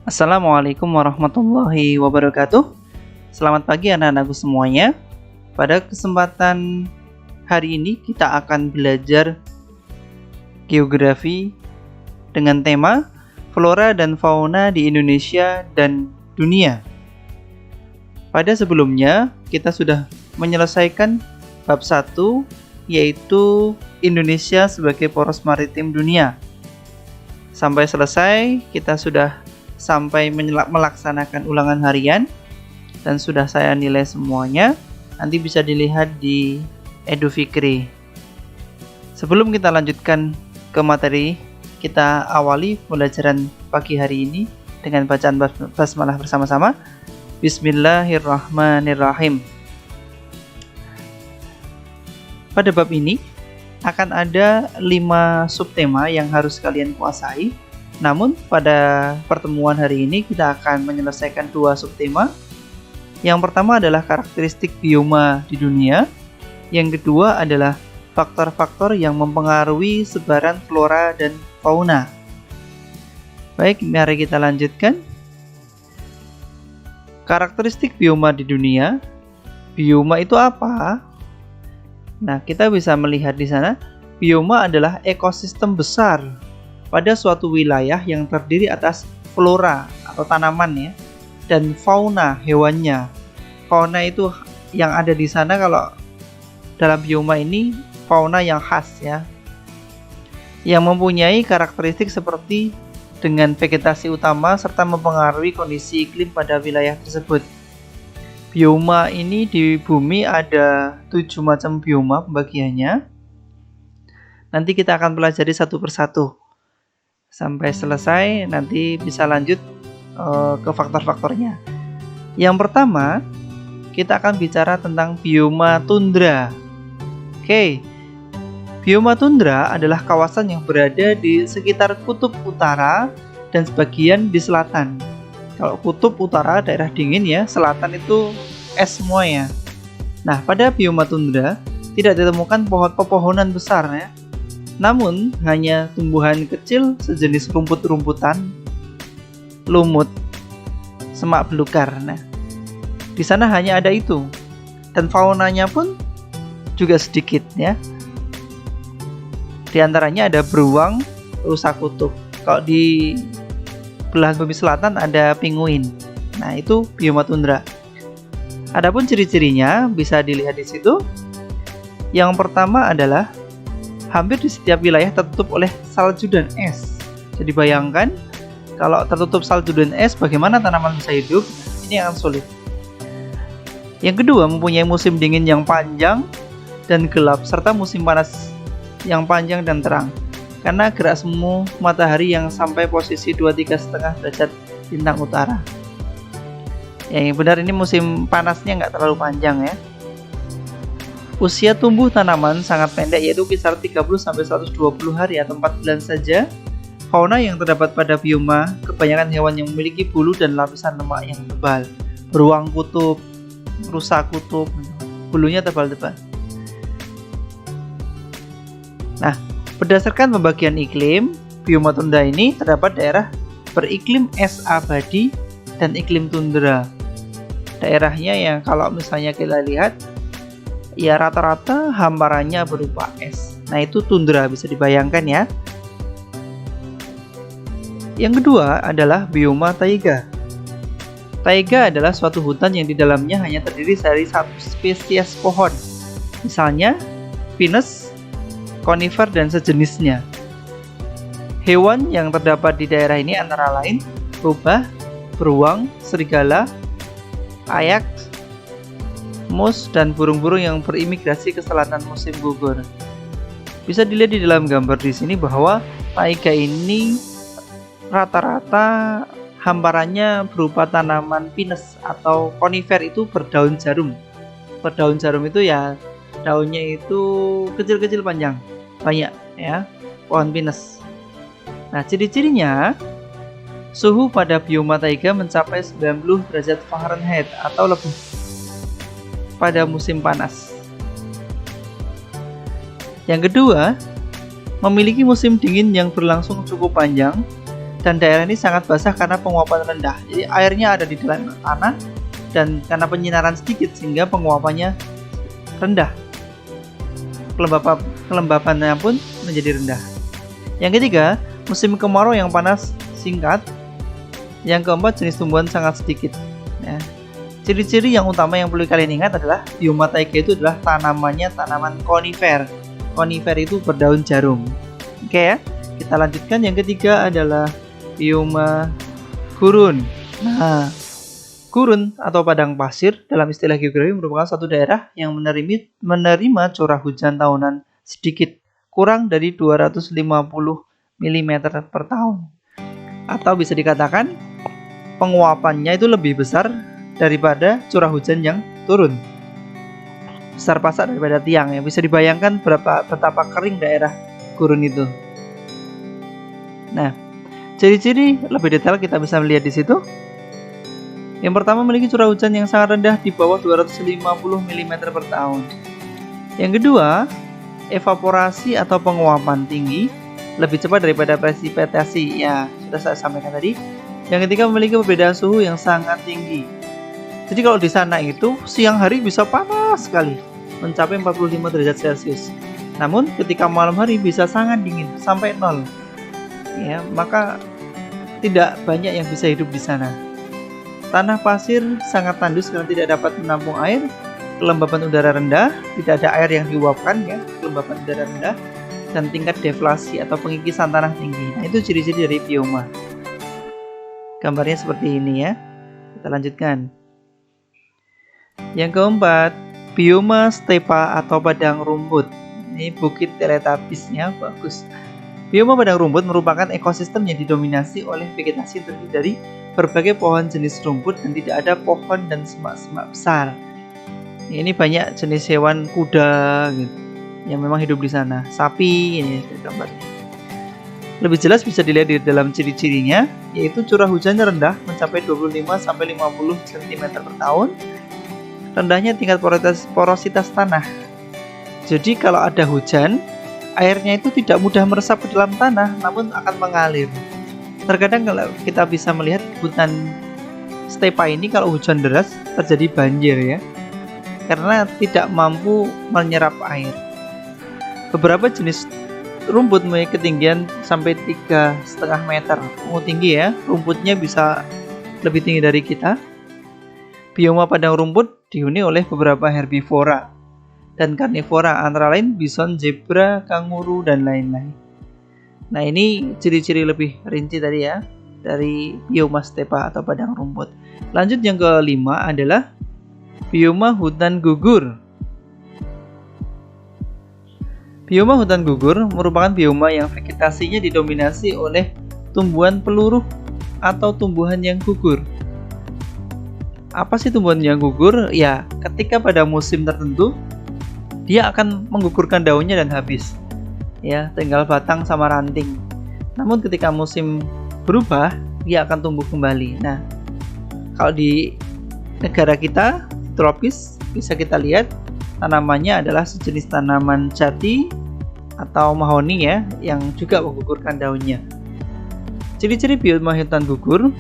Assalamualaikum warahmatullahi wabarakatuh. Selamat pagi anak-anakku semuanya. Pada kesempatan hari ini kita akan belajar geografi dengan tema flora dan fauna di Indonesia dan dunia. Pada sebelumnya kita sudah menyelesaikan bab 1, yaitu Indonesia sebagai poros maritim dunia. Sampai selesai kita sudah sampai melaksanakan ulangan harian dan sudah saya nilai semuanya. Nanti bisa dilihat di EduFikri. Sebelum kita lanjutkan ke materi, kita awali pembelajaran pagi hari ini dengan bacaan basmalah bersama-sama. Bismillahirrahmanirrahim. Pada bab ini akan ada 5 subtema yang harus kalian kuasai. Namun pada pertemuan hari ini kita akan menyelesaikan 2 subtema. Yang pertama adalah karakteristik bioma di dunia. Yang kedua adalah faktor-faktor yang mempengaruhi sebaran flora dan fauna. Baik, mari kita lanjutkan. Karakteristik bioma di dunia. Bioma itu apa? Nah, kita bisa melihat di sana, bioma adalah ekosistem besar pada suatu wilayah yang terdiri atas flora atau tanaman ya, dan fauna hewannya. Fauna itu yang ada di sana, kalau dalam bioma ini fauna yang khas ya, yang mempunyai karakteristik seperti dengan vegetasi utama serta mempengaruhi kondisi iklim pada wilayah tersebut. Bioma ini di bumi ada 7 macam bioma pembagiannya. Nanti kita akan pelajari satu persatu sampai selesai, nanti bisa lanjut ke faktor-faktornya. Yang pertama, kita akan bicara tentang bioma tundra. Oke, bioma tundra adalah kawasan yang berada di sekitar kutub utara dan sebagian di selatan. Kalau kutub utara daerah dingin ya, selatan itu es semua ya. Nah, pada bioma tundra tidak ditemukan pepohonan besar ya. Namun hanya tumbuhan kecil sejenis rumput-rumputan, lumut, semak belukar. Nah, di sana hanya ada itu, dan faunanya pun juga sedikit ya. Di antaranya ada beruang, rusa kutub. Kalau di belahan bumi selatan ada penguin. Nah, itu bioma tundra. Adapun ciri-cirinya bisa dilihat di situ. Yang pertama adalah hampir di setiap wilayah tertutup oleh salju dan es. Jadi bayangkan kalau tertutup salju dan es, bagaimana tanaman bisa hidup? Ini akan sulit. Yang kedua, mempunyai musim dingin yang panjang dan gelap, serta musim panas yang panjang dan terang, karena gerak semu matahari yang sampai posisi 23,5 derajat bintang utara. Yang benar ini musim panasnya nggak terlalu panjang ya. Usia tumbuh tanaman sangat pendek, yaitu kisar 30-120 hari atau 4 bulan saja. Fauna yang terdapat pada bioma kebanyakan hewan yang memiliki bulu dan lapisan lemak yang tebal. Beruang kutub, rusa kutub, bulunya tebal-tebal. Nah, berdasarkan pembagian iklim, bioma tundra ini terdapat daerah beriklim es abadi dan iklim tundra. Daerahnya yang kalau misalnya kita lihat, ya rata-rata hamparannya berupa es. Nah, itu tundra, bisa dibayangkan ya. Yang kedua adalah bioma taiga. Taiga adalah suatu hutan yang di dalamnya hanya terdiri dari satu spesies pohon. Misalnya pinus, konifer, dan sejenisnya. Hewan yang terdapat di daerah ini antara lain rubah, beruang, serigala, ayak, mus, dan burung-burung yang berimigrasi ke selatan musim gugur. Bisa dilihat di dalam gambar di sini bahwa taiga ini rata-rata hamparannya berupa tanaman pinus atau konifer, itu berdaun jarum. Berdaun jarum itu ya daunnya itu kecil-kecil panjang, banyak ya, pohon pinus. Nah, ciri-cirinya, suhu pada bioma taiga mencapai 90 derajat Fahrenheit atau lebih pada musim panas. Yang kedua, memiliki musim dingin yang berlangsung cukup panjang Dan daerah ini sangat basah karena penguapan rendah. Jadi airnya ada di dalam tanah dan karena penyinaran sedikit sehingga penguapannya rendah. Kelembabannya pun menjadi rendah. Yang ketiga, musim kemarau yang panas singkat. Yang keempat, jenis tumbuhan sangat sedikit. Ya. Ciri-ciri yang utama yang perlu kalian ingat adalah bioma taiga itu adalah tanamannya tanaman konifer. Konifer itu berdaun jarum. Oke ya, kita lanjutkan. Yang ketiga adalah bioma gurun. Nah, gurun atau padang pasir dalam istilah geografi merupakan suatu daerah yang menerima curah hujan tahunan sedikit, kurang dari 250 mm per tahun. Atau bisa dikatakan penguapannya itu lebih besar daripada curah hujan yang turun. Besar pasak daripada tiang ya. Bisa dibayangkan betapa kering daerah gurun itu. Nah, ciri-ciri lebih detail kita bisa melihat di situ. Yang pertama, memiliki curah hujan yang sangat rendah di bawah 250 mm per tahun. Yang kedua, evaporasi atau penguapan tinggi lebih cepat daripada presipitasi. Ya, sudah saya sampaikan tadi. Yang ketiga, memiliki perbedaan suhu yang sangat tinggi. Jadi kalau di sana itu siang hari bisa panas sekali, mencapai 45 derajat Celcius. Namun ketika malam hari bisa sangat dingin, sampai 0. Ya, maka tidak banyak yang bisa hidup di sana. Tanah pasir sangat tandus karena tidak dapat menampung air, kelembaban udara rendah, tidak ada air yang diuapkan ya, kelembaban udara rendah, dan tingkat deflasi atau pengikisan tanah tinggi. Nah, itu ciri-ciri dari bioma. Gambarnya seperti ini ya. Kita lanjutkan. Yang keempat, bioma stepa atau padang rumput. Ini bukit teletapisnya bagus. Bioma padang rumput merupakan ekosistem yang didominasi oleh vegetasi yang terdiri dari berbagai pohon jenis rumput dan tidak ada pohon dan semak-semak besar. Ini banyak jenis hewan kuda gitu, yang memang hidup di sana. Sapi ini gambarnya. Lebih jelas bisa dilihat di dalam ciri-cirinya, yaitu curah hujannya rendah mencapai 25-50 cm per tahun. Rendahnya tingkat porositas tanah. Jadi kalau ada hujan, airnya itu tidak mudah meresap ke dalam tanah, namun akan mengalir. Terkadang kalau kita bisa melihat hutan stepa ini kalau hujan deras terjadi banjir ya, karena tidak mampu menyerap air. Beberapa jenis rumput memiliki ketinggian sampai 3,5 meter. Tinggi ya, rumputnya bisa lebih tinggi dari kita. Bioma padang rumput dihuni oleh beberapa herbivora dan karnivora, antara lain bison, zebra, kanguru, dan lain-lain. Nah, ini ciri-ciri lebih rinci tadi ya dari bioma stepa atau padang rumput. Lanjut, yang kelima adalah bioma hutan gugur. Bioma hutan gugur merupakan bioma yang vegetasinya didominasi oleh tumbuhan peluruh atau tumbuhan yang gugur. Apa sih tumbuhan yang gugur? Ya, ketika pada musim tertentu dia akan menggugurkan daunnya dan habis. Ya, tinggal batang sama ranting. Namun ketika musim berubah, dia akan tumbuh kembali. Nah, kalau di negara kita tropis, bisa kita lihat tanamannya adalah sejenis tanaman jati atau mahoni ya, yang juga menggugurkan daunnya. Ciri-ciri bioma hutan gugur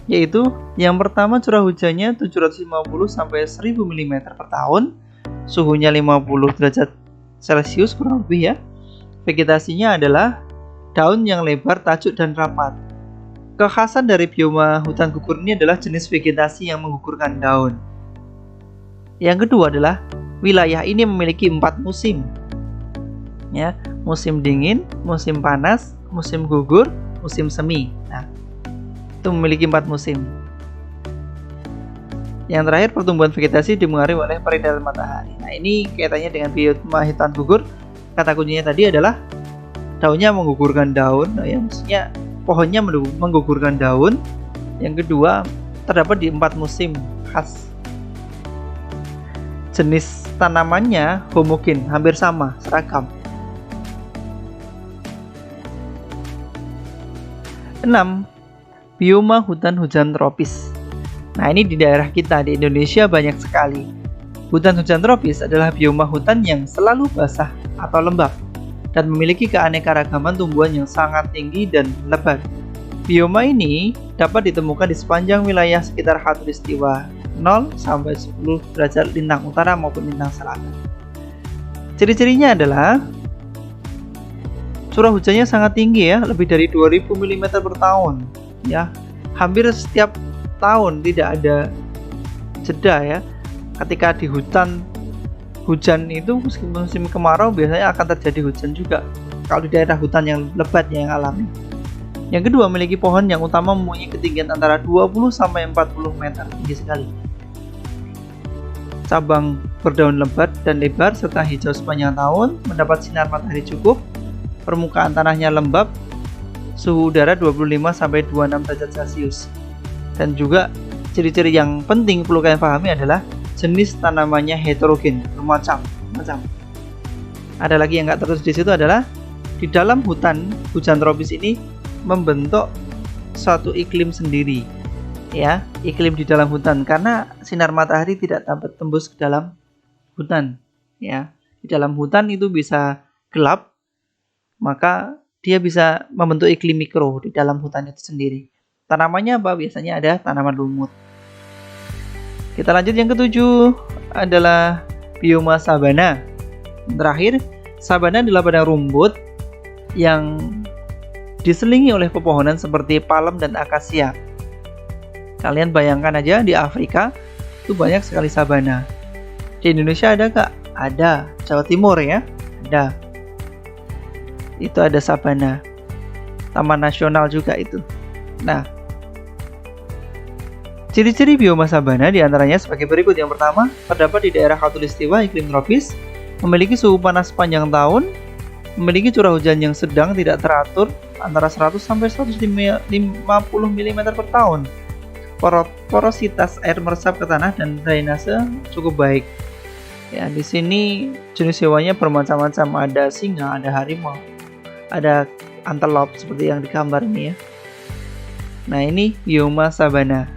yaitu yang pertama, curah hujannya 750 sampai 1000 mm per tahun, suhunya 50 derajat Celcius kurang lebih ya. Vegetasinya adalah daun yang lebar, tajuk, dan rapat. Kekhasan dari bioma hutan gugur ini adalah jenis vegetasi yang menggugurkan daun. Yang kedua adalah wilayah ini memiliki 4 musim. Ya, musim dingin, musim panas, musim gugur, musim semi. Nah, itu memiliki 4 musim. Yang terakhir, pertumbuhan vegetasi dipengaruhi oleh peredaran matahari. Nah, ini kaitannya dengan bioma hutan gugur. Kata kuncinya tadi adalah daunnya menggugurkan daun. Nah, ya, maksudnya pohonnya menggugurkan daun. Yang kedua, terdapat di 4 musim khas. Jenis tanamannya homogen, hampir sama, seragam. 6. Bioma hutan hujan tropis. Nah, ini di daerah kita di Indonesia banyak sekali. Hutan hujan tropis adalah bioma hutan yang selalu basah atau lembab. dan memiliki keanekaragaman tumbuhan yang sangat tinggi dan lebat. Bioma ini dapat ditemukan di sepanjang wilayah sekitar khatulistiwa 0 sampai 10 derajat lintang utara maupun lintang selatan. Ciri-cirinya adalah curah hujannya sangat tinggi ya, lebih dari 2000 mm per tahun ya. Hampir setiap tahun, tidak ada jeda ya. Ketika di hutan hujan itu musim kemarau biasanya akan terjadi hujan juga kalau di daerah hutan yang lebatnya yang alami. Yang kedua, memiliki pohon yang utama mempunyai ketinggian antara 20 sampai 40 meter, tinggi sekali. Cabang berdaun lebat dan lebar serta hijau sepanjang tahun, mendapat sinar matahari cukup, permukaan tanahnya lembab, suhu udara 25 sampai 26 derajat Celcius. Dan juga ciri-ciri yang penting perlu kalian pahami adalah jenis tanamannya heterogen, bermacam-macam. Ada lagi yang nggak tertulis di situ adalah di dalam hutan hujan tropis ini membentuk suatu iklim sendiri, ya, iklim di dalam hutan karena sinar matahari tidak dapat tembus ke dalam hutan, ya. Di dalam hutan itu bisa gelap, maka dia bisa membentuk iklim mikro di dalam hutan itu sendiri. Tanamannya apa? Biasanya ada tanaman lumut. Kita lanjut, yang ketujuh adalah bioma sabana. Terakhir, sabana adalah padang rumput yang diselingi oleh pepohonan seperti palem dan akasia. Kalian bayangkan aja di Afrika itu banyak sekali sabana. Di Indonesia ada nggak? Ada. Jawa Timur ya, ada. Itu ada sabana. Taman nasional juga itu. Nah, ciri-ciri bioma sabana diantaranya sebagai berikut. Yang pertama, terdapat di daerah khatulistiwa iklim tropis, memiliki suhu panas sepanjang tahun, memiliki curah hujan yang sedang tidak teratur antara 100 sampai 150 mm per tahun. Porositas air meresap ke tanah dan drainase cukup baik. Ya, di sini jenis hewanya bermacam-macam, ada singa, ada harimau, ada antelope seperti yang di gambar ini ya. Nah, ini bioma sabana.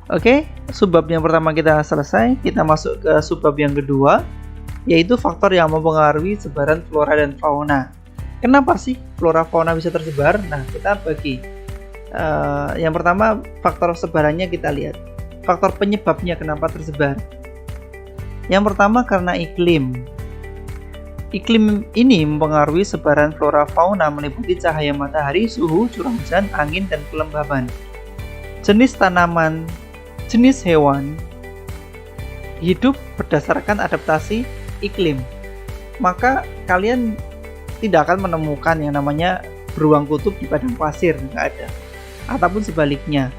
Oke, subbab yang pertama kita selesai. Kita masuk ke subbab yang kedua, yaitu faktor yang mempengaruhi sebaran flora dan fauna. Kenapa sih flora fauna bisa tersebar? Nah, kita bagi. Yang pertama, faktor sebarannya kita lihat. Faktor penyebabnya kenapa tersebar. Yang pertama, karena iklim. Iklim ini mempengaruhi sebaran flora fauna meliputi cahaya matahari, suhu, curah hujan, angin, dan kelembaban. Jenis tanaman, jenis hewan hidup berdasarkan adaptasi iklim. Maka kalian tidak akan menemukan yang namanya beruang kutub di padang pasir, nggak ada. Ataupun sebaliknya,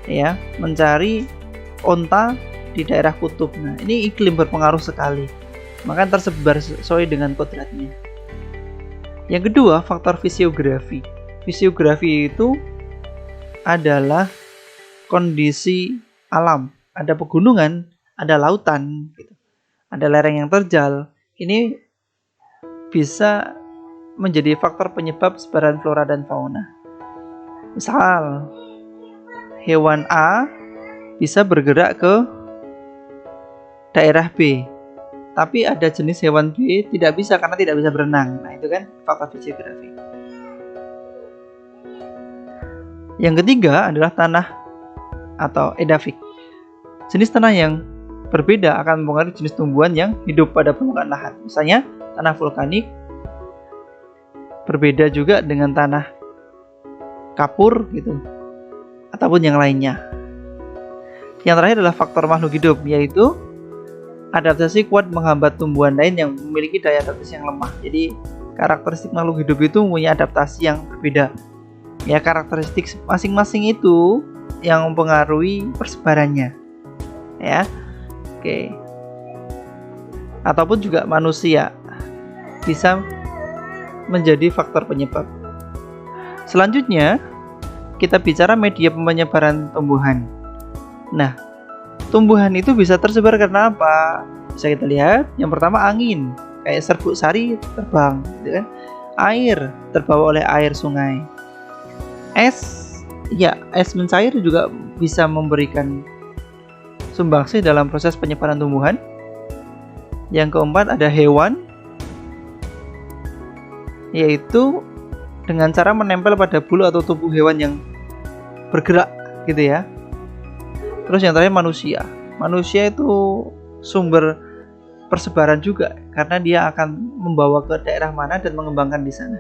ya, mencari onta di daerah kutub. Nah, ini iklim berpengaruh sekali. Maka tersebar sesuai dengan kodratnya. Yang kedua, faktor fisiografi. Fisiografi itu adalah kondisi alam. Ada pegunungan, ada lautan, gitu. Ada lereng yang terjal. Ini bisa menjadi faktor penyebab sebaran flora dan fauna. Misal, hewan A bisa bergerak ke daerah B, tapi ada jenis hewan B tidak bisa karena tidak bisa berenang. Nah, itu kan faktor fisiografi. Yang ketiga adalah tanah atau edafik. Jenis tanah yang berbeda akan mempengaruhi jenis tumbuhan yang hidup pada permukaan lahan. Misalnya, tanah vulkanik berbeda juga dengan tanah kapur gitu, ataupun yang lainnya. Yang terakhir adalah faktor makhluk hidup, yaitu adaptasi kuat menghambat tumbuhan lain yang memiliki daya adaptasi yang lemah. Jadi karakteristik makhluk hidup itu mempunyai adaptasi yang berbeda. Ya, karakteristik masing-masing itu yang mempengaruhi persebarannya. Ya. Oke. Ataupun juga manusia bisa menjadi faktor penyebab. Selanjutnya, kita bicara media penyebaran tumbuhan. Nah, tumbuhan itu bisa tersebar karena apa? Bisa kita lihat, yang pertama angin, kayak serbuk sari terbang, gitu kan? Air terbawa oleh air sungai. Es mencair juga bisa memberikan sumbangsih dalam proses penyebaran tumbuhan. Yang keempat ada hewan, yaitu dengan cara menempel pada bulu atau tubuh hewan yang bergerak gitu ya. Terus yang terakhir manusia. Manusia itu sumber persebaran juga, karena dia akan membawa ke daerah mana dan mengembangkan di sana.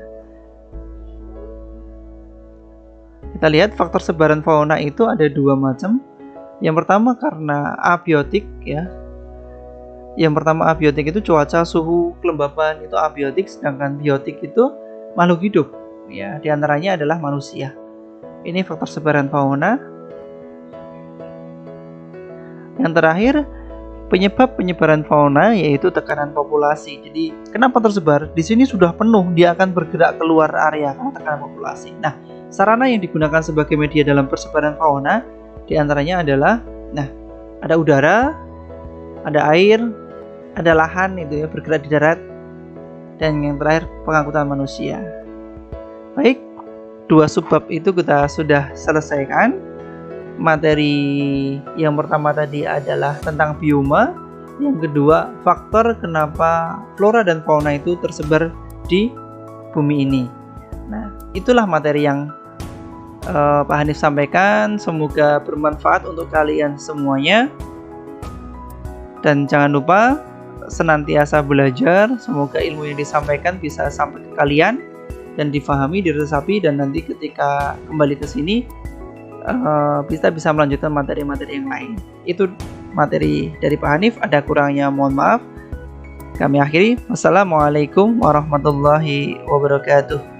Kita lihat faktor sebaran fauna itu ada dua macam. Yang pertama karena abiotik ya. Yang pertama abiotik itu cuaca, suhu, kelembapan itu abiotik, sedangkan biotik itu makhluk hidup ya, di antaranya adalah manusia. Ini faktor sebaran fauna. Yang terakhir, penyebab penyebaran fauna yaitu tekanan populasi. Jadi, kenapa tersebar? Di sini sudah penuh, dia akan bergerak keluar area karena tekanan populasi. Nah, sarana yang digunakan sebagai media dalam persebaran fauna diantaranya adalah, ada udara, ada air, ada lahan itu ya, bergerak di darat, dan yang terakhir pengangkutan manusia. Baik, dua subbab itu kita sudah selesaikan. Materi yang pertama tadi adalah tentang bioma, yang kedua faktor kenapa flora dan fauna itu tersebar di bumi ini. Nah, itulah materi yang Pak Hanif sampaikan. Semoga bermanfaat untuk kalian semuanya, dan jangan lupa senantiasa belajar. Semoga ilmu yang disampaikan bisa sampai ke kalian dan difahami, diresapi, dan nanti ketika kembali ke sini kita bisa melanjutkan materi-materi yang lain. Itu materi dari Pak Hanif, ada kurangnya mohon maaf. Kami akhiri. Wassalamualaikum warahmatullahi wabarakatuh.